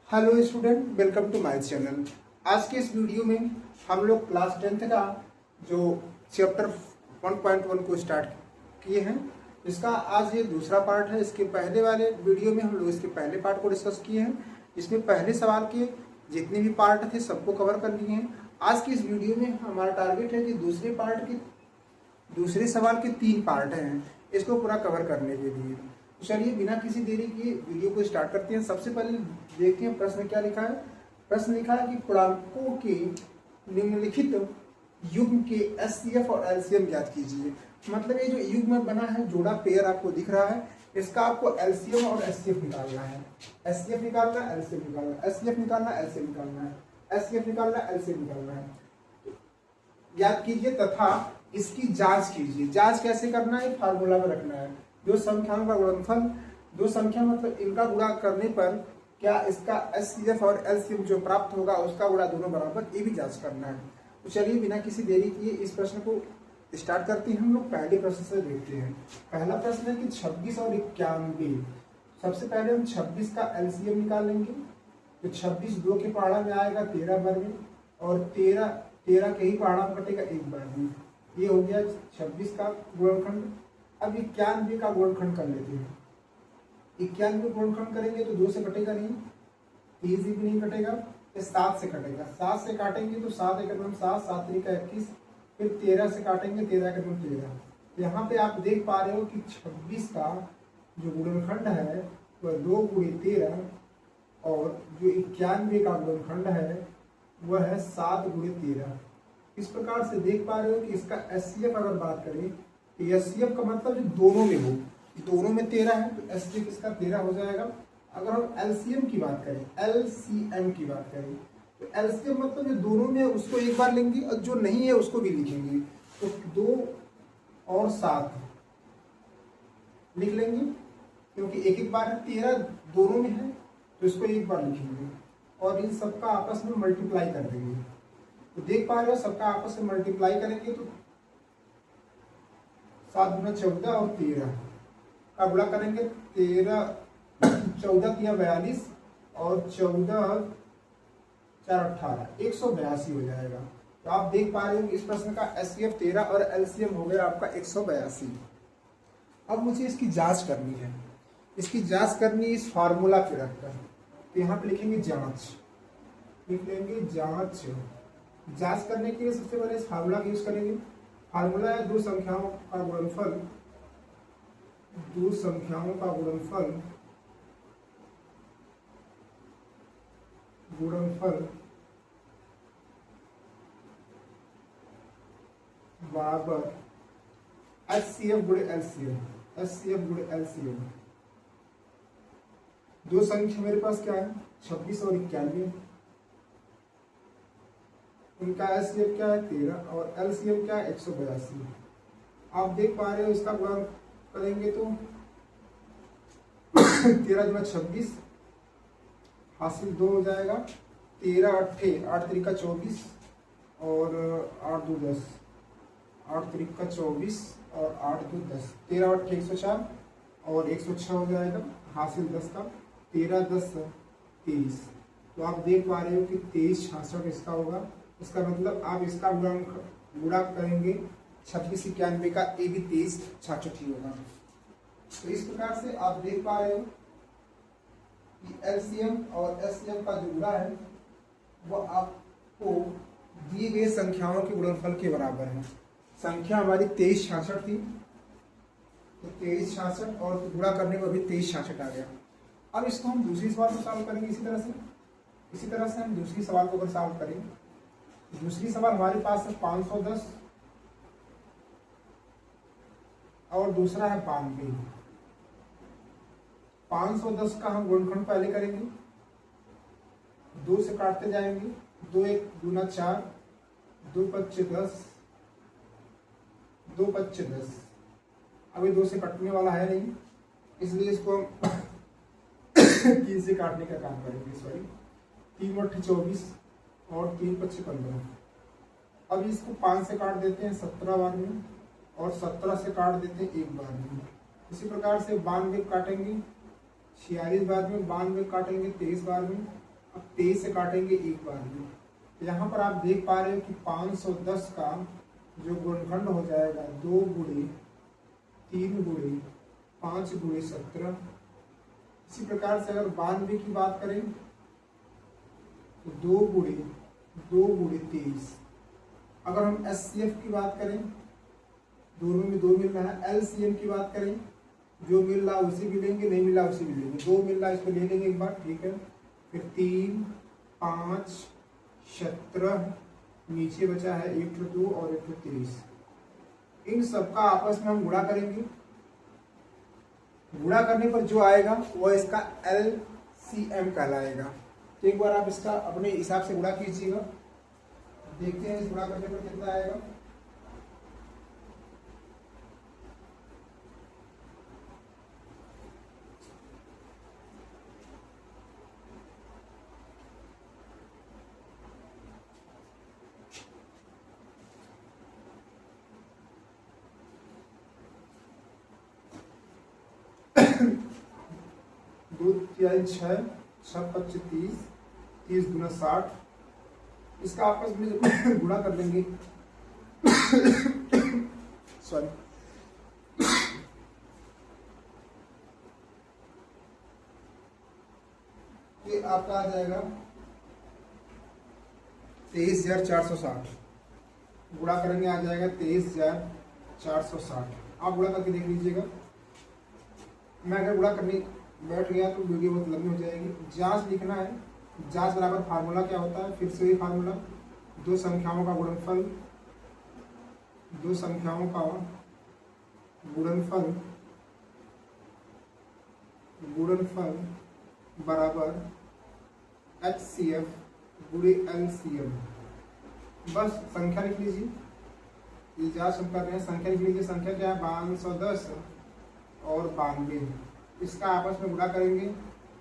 Hello student, welcome to my channel. आज के इस वीडियो में हम लोग क्लास 10th का जो चैप्टर 1.1 को स्टार्ट किए हैं, इसका आज ये दूसरा पार्ट है। इसके पहले वाले वीडियो में हम लोग इसके पहले पार्ट को डिस्कस किए हैं। इसमें पहले सवाल के जितने भी पार्ट थे सबको कवर कर लिए हैं। आज की इस वीडियो में हमारा टारगेट है कि दूसरे सवाल के 3 पार्ट हैं, इसको पूरा कवर करने के लिए। तो चलिए बिना किसी देरी के वीडियो को स्टार्ट करते हैं। सबसे पहले देखते हैं प्रश्न क्या लिखा है। प्रश्न लिखा है कि पूर्णांकों के निम्नलिखित युग्म के एचसीएफ और एलसीएम ज्ञात कीजिए। मतलब ये जो युग्म बना है, जोड़ा पेयर आपको दिख रहा है, इसका आपको एलसीएम और एचसीएफ निकालना है। एचसीएफ निकालना है, एलसीएम निकालना है, एचसीएफ निकालना है, एलसीएम निकालना है, एचसीएफ निकालना है, एलसीएम निकालना है। याद कीजिए तथा इसकी जांच कीजिए। जांच कैसे करना है, फार्मूला में रखना है। दो संख्याओं का गुणनफल, दो संख्या मतलब इनका गुणा करने पर क्या इसका एचसीएफ और एलसीएम जो प्राप्त होगा उसका गुणा दोनों बराबर, ये भी जांच करना है। तो चलिए बिना किसी देरी किए इस प्रश्न को स्टार्ट करते हैं। हम लोग पहले प्रश्न से देखते हैं। पहला प्रश्न है कि 26 और 91। सबसे पहले हम 26 का एलसीएम निकालेंगे। तो 26 2 के पहाड़ा में आएगा 13 बार में, और 13 के ही पहाड़ा में कटेगा 1 बार में। ये हो गया 26 का गुणनखंड। अब 91 का गुणनखंड कर लेते हैं। 91 गुणनखंड करेंगे तो 2 से कटेगा नहीं, 3 से भी नहीं कटेगा, 7 से कटेगा। 7 से काटेंगे तो 7 एक 7, 7 3 का 21, फिर 13 से काटेंगे 13 एक 13। यहाँ पे आप देख पा रहे हो कि 26 का जो गुणनखंड है वह 2 गुणे 13, और जो 91 का गुणनखंड है वह है 7 गुणे 13। इस प्रकार से देख पा रहे हो कि इसका एचसीएफ अगर बात करें तो एचसीएफ का मतलब जो दोनों में हो, दोनों में 13 है तो एचसीएफ इसका 13 हो जाएगा। अगर हम एलसीएम की बात करें, एलसीएम की बात करें तो एलसीएम मतलब जो दोनों में उसको एक बार लेंगे और जो नहीं है उसको भी लिखेंगे। तो 2 और 7 लिख लेंगे, क्योंकि एक एक बार 13 दोनों में है तो इसको एक बार लिखेंगे, और इन सबका आपस में मल्टीप्लाई कर देंगे। तो देख पा रहे हो सबका आपस में मल्टीप्लाई करेंगे तो 7 गुना 14 और 13 का गुणा करेंगे। 14 तिया 42 और 14 4 18, 182 हो जाएगा। तो आप देख पा रहे हो इस प्रश्न का एचसीएफ 13 और एलसीएम हो गया आपका 182। अब मुझे इसकी जांच करनी है। इसकी जांच करनी इस फार्मूला पे रखकर, तो यहाँ पे लिखेंगे जांच, लिख लेंगे जांच। जांच करने के लिए सबसे पहले इस फार्मूला का यूज करेंगे। फार्मूला है दो संख्याओं का गुणनफल, दो संख्याओं का गुणनफल बराबर एचसीएफ गुणे एलसीएम, एचसीएफ गुणे एलसीएम। दो संख्या मेरे पास क्या है, 26 और 91। उनका एचसीएफ क्या है 13 और एलसीएम क्या है 182। आप देख पा रहे हो इसका गुणा करेंगे तो 13 गुना 26 हासिल 2 हो जाएगा। 13 8 8 3 का 24 और 8 2 10, 8 3 का 24 और 8 2 10, 13 8 104 और 106 हो जाएगा हासिल 10 का। 13 10 23। तो आप देख पा रहे हो कि 23 66 इसका होगा। इसका मतलब आप इसका गुणा करेंगे 26 91 का, ये भी 23 66 ही होगा। तो इस प्रकार से आप देख पा रहे हो कि एलसीएम और एचसीएफ का जो गुणा है वो आपको दिए गए संख्याओं के गुणनफल के बराबर है। संख्या हमारी 23 66 थी, तो 23 66 और गुणा करने पर भी 23 66 आ गया। अब इसको हम दूसरी सवाल को सॉल्व करेंगे इसी तरह से हम दूसरी सवाल को अगर सॉल्व करें, दूसरी सवाल हमारे पास है 510 और दूसरा है 92। 510 का हम गुणनखंड पहले करेंगे, 2 से काटते जाएंगे, 2 1 गुना 4, 2 5 10, 2 5 10। अभी 2 से कटने वाला है नहीं, इसलिए इसको हम 3 से काटने का काम करेंगे। सॉरी, 3 8 24 और 3 5 15। अब इसको 5 से काट देते हैं 17 बार में, और 17 से काट देते हैं 1 बार में। इसी प्रकार से 92 काटेंगे 46 बार में, 92 काटेंगे 23 बार में, अब 23 से काटेंगे एक बार ही। तो यहाँ पर आप देख पा रहे हो कि 510 का जो गुणनखंड हो जाएगा 2 गुणे 3 गुणे 5 गुणे 17। इसी प्रकार से अगर 92 की बात करें तो 2 गुणे 23। अगर हम SCF की बात करें, दोनों में 2 मिल रहा है। LCM की बात करें, जो मिल रहा उसी भी लेंगे, नहीं मिला उसी भी लेंगे। 2 मिल रहा इसको ले लेंगे एक बार, ठीक है। फिर 3 5 17, नीचे बचा है 1 2 और 1 23। इन सबका आपस में हम गुणा करेंगे। गुणा करने पर जो आएगा वह इसका LCM कहलाएगा। तो एक बार आप इसका अपने हिसाब से गुणा कीजिएगा, देखते हैं इस गुणा करने पर कितना आएगा। दो तिहाई 6 6 25 30, 30 गुना 60। इसका आपस में गुणा कर लेंगे। सॉरी, ये आपका आ जाएगा 23,460। गुणा करेंगे आ जाएगा 23,460। आप गुणा करके देख लीजिएगा। मैं अगर गुणा करने बैठ गया तो वीडियो बहुत लंबी हो जाएगी। जांच लिखना है। जांच बराबर फार्मूला क्या होता है, फिर से वही फार्मूला, दो संख्याओं का गुणनफल, दो संख्याओं का गुणनफल बराबर HCF गुणे LCM। बस संख्या लिख लीजिए। ये जांच हम कर रहे हैं, संख्या लिख लीजिए। संख्या क्या है, 510 और 92। इसका आपस में गुणा करेंगे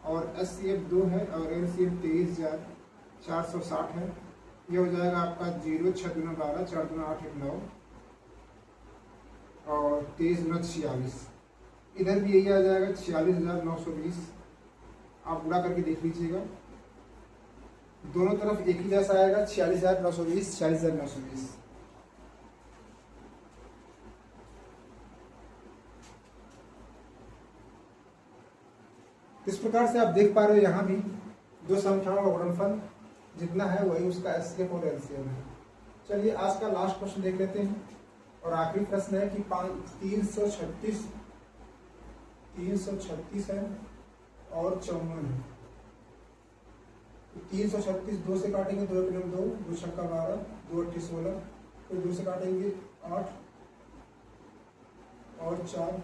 और SCF 2 है और LCM 23,460 है। ये हो जाएगा आपका 0 6 दूना 12, 4 दूना 8 1 9 और 23 दूना 46। इधर भी यही आ जाएगा 46,920। आप गुणा करके देख लीजिएगा, दोनों तरफ एक ही जैसा आएगा, 46,920 46,920। इस प्रकार से आप देख पा रहे हो यहाँ भी दो संख्याओं का गुणनफल जितना है वही उसका SCF और LCM है। चलिए आज का लास्ट क्वेश्चन देख लेते हैं और आखिरी प्रश्न है कि 336 है और 54 है। 336 2 से काटेंगे, 2 1 2, 2 छक्का 12, 2 8 16, फिर 2 से काटेंगे 8 और 4,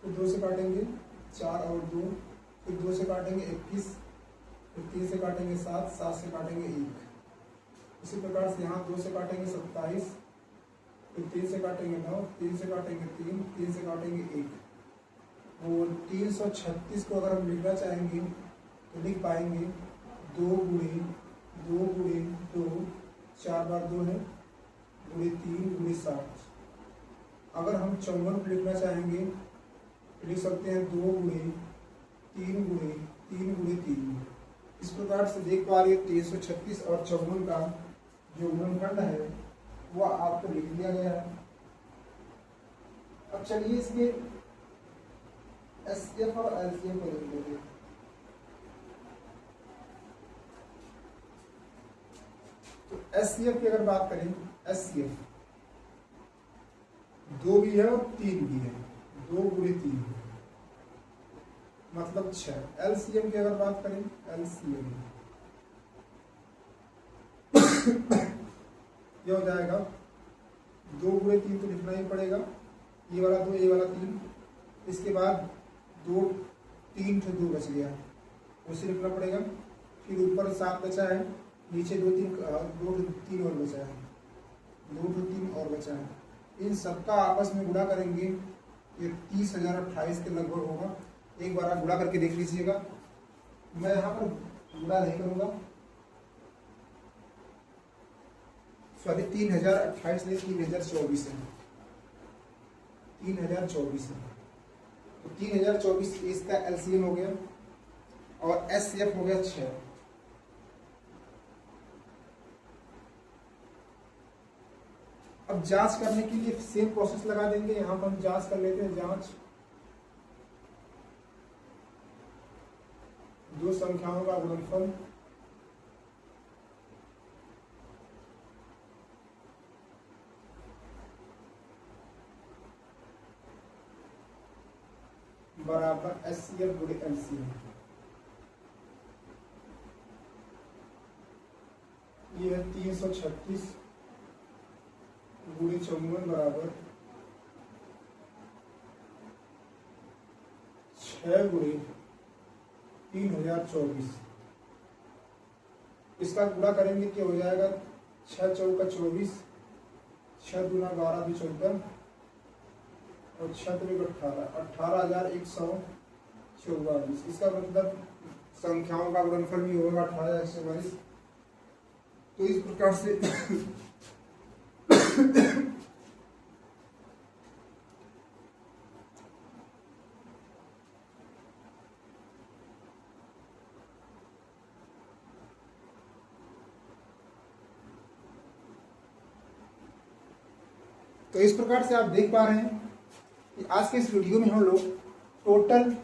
फिर 2 से काटेंगे 4 और 2, फिर 2 से काटेंगे 21, फिर 3 से काटेंगे 7, 7 से काटेंगे 1। इसी प्रकार से यहाँ 2 से काटेंगे 27, फिर 3 से काटेंगे 9, 3 से काटेंगे 3, 3 से काटेंगे 1। और 336 को अगर हम लिखना चाहेंगे तो लिख पाएंगे 2 गुणे 2, 4 बार 2 है, गुणे 3 गुणे 7। अगर हम 54 को लिखना चाहेंगे तो लिख सकते हैं 2 गुणे 3 गुणे 3। इस प्रकार से देख पा रहे 336 और 54 का जो गुणनखंड है वह आपको लिख दिया गया है। अब चलिए इसके SCF और LCM को देख लेते हैं। तो SCF की अगर बात करें, SCF 2 भी है और 3 भी है, 2 गुणे 3 मतलब 6। LCM की अगर बात करें, LCM ये हो जाएगा 2 गुणे 3 तो लिखना ही पड़ेगा, ये वाला 2 ये वाला 3, इसके बाद 2 3 तो 2 बच गया उसे लिखना पड़ेगा। फिर ऊपर 7 बचा है, नीचे 2 3 और बचा है, 2 3 और बचा है। इन सबका आपस में गुणा करेंगे, ये 30,028 के लगभग होगा। एक बार आप गुणा करके देख लीजिएगा। मैं यहाँ पर गुणा नहीं करूँगा, सॉरी 3028 नहीं 3024 है, 3024 है। तो 3024 इसका LCM हो गया और SCF हो गया 6। अब जांच करने के लिए सेम प्रोसेस लगा देंगे, यहाँ पर हम जांच कर लेते हैं। जांच दो संख्याओं का गुणनफल बराबर एचसीएफ गुणे एलसीएम। ये है 336 गुणे 54 बराबर 6 गुणे 3024। इसका गुणा करेंगे क्या हो जाएगा, 6 चौका 24, 6 दूना 12 भी 14 और 6 त्रिक 18, 18,144। इसका मतलब संख्याओं का गुणनफल भी होगा 18,144। तो इस प्रकार से तो इस प्रकार से आप देख पा रहे हैं कि आज के इस वीडियो में हम लोग टोटल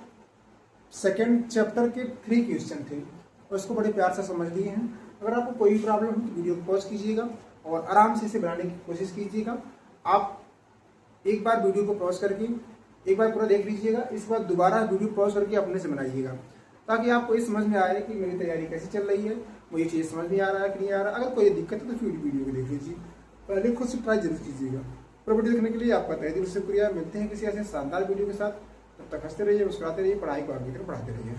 सेकेंड चैप्टर के 3 क्वेश्चन थे और इसको बड़े प्यार से समझ लिए हैं। अगर आपको कोई प्रॉब्लम हो तो वीडियो को पॉज कीजिएगा और आराम से इसे बनाने की कोशिश कीजिएगा। आप एक बार वीडियो को पॉज करके एक बार पूरा देख लीजिएगा, इसके बाद दोबारा वीडियो पॉज करके अपने से बनाइएगा, ताकि आपको ये समझ में आए कि मेरी तैयारी कैसे चल रही है, मुझे चीज़ समझ में आ रहा है कि नहीं आ रहा। अगर कोई दिक्कत है तो फिर वीडियो को देख लीजिए, पहले खुद से ट्राई जरूर कीजिएगा। पूरा वीडियो देखने के लिए आपका तहे दिल से शुक्रिया। मिलते हैं किसी ऐसे शानदार वीडियो के साथ, तब तक हंसते रहिए, मुस्कुराते रहिए, पढ़ाई को आगे बढ़ाते रहिए।